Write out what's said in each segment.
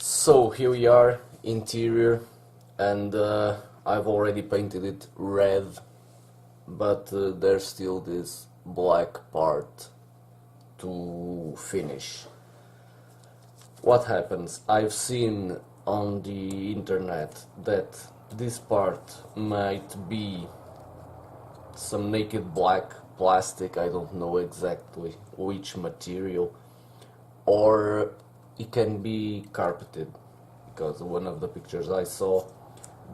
So here we are, interior, and I've already painted it red, but there's still this black part to finish. What happens? I've seen on the internet that this part might be some naked black plastic, I don't know exactly which material, or it can be carpeted, because one of the pictures I saw,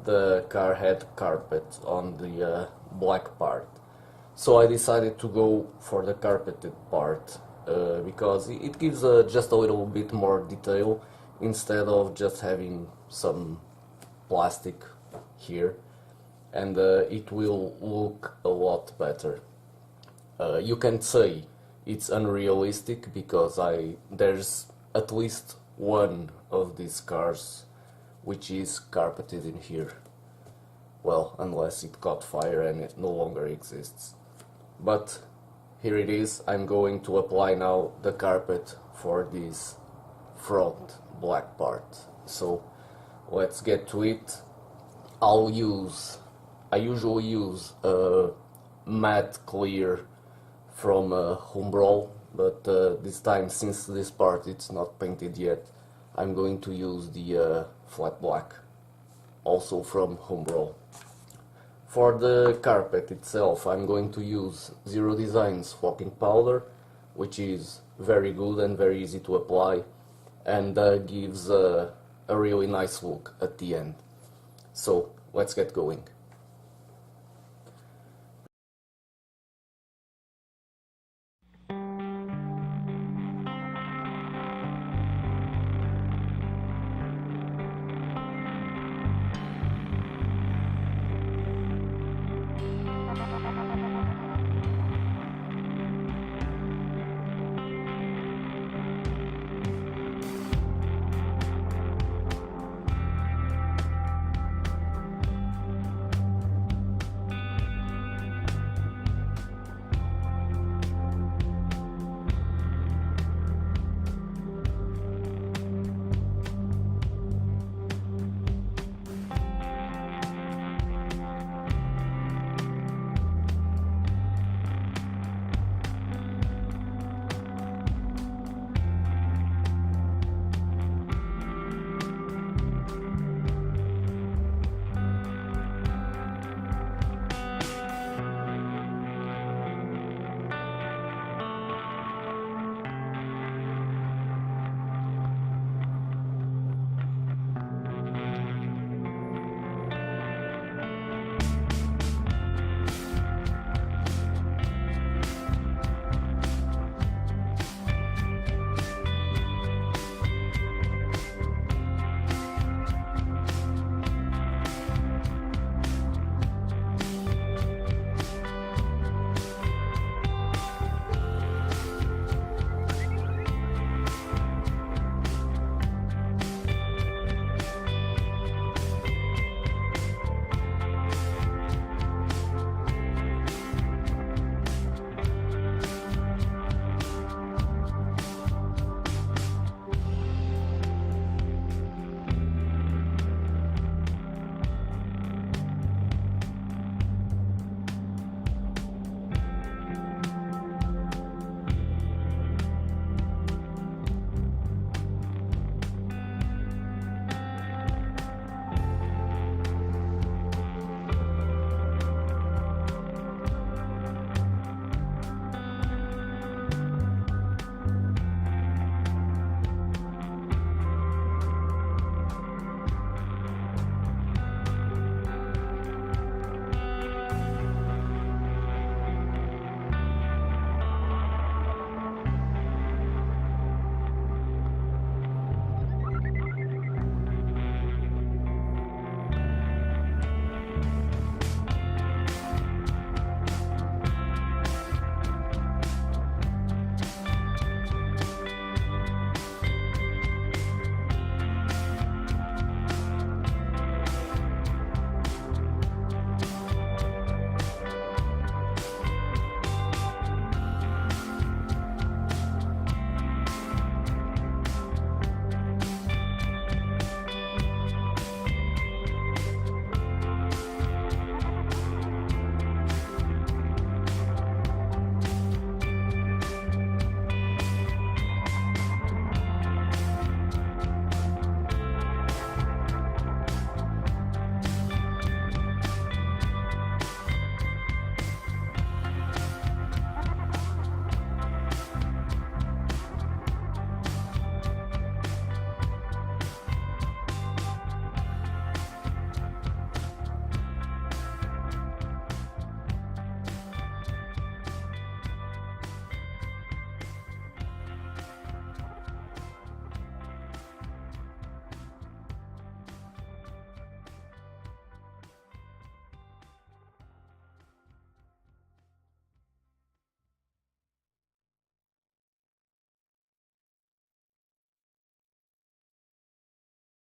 the car had carpet on the black part. So I decided to go for the carpeted part because it gives just a little bit more detail instead of just having some plastic here, and it will look a lot better. You can say it's unrealistic because there's at least one of these cars which is carpeted in here. Well, unless it caught fire and it no longer exists. But here it is. I'm going to apply now the carpet for this front black part. So let's get to it. I usually use a matte clear from Humbrol, but this time, since this part it's not painted yet, I'm going to use the flat black, also from Humbrol. For the carpet itself, I'm going to use Zero Design's walking powder, which is very good and very easy to apply, and gives a really nice look at the end. So let's get going.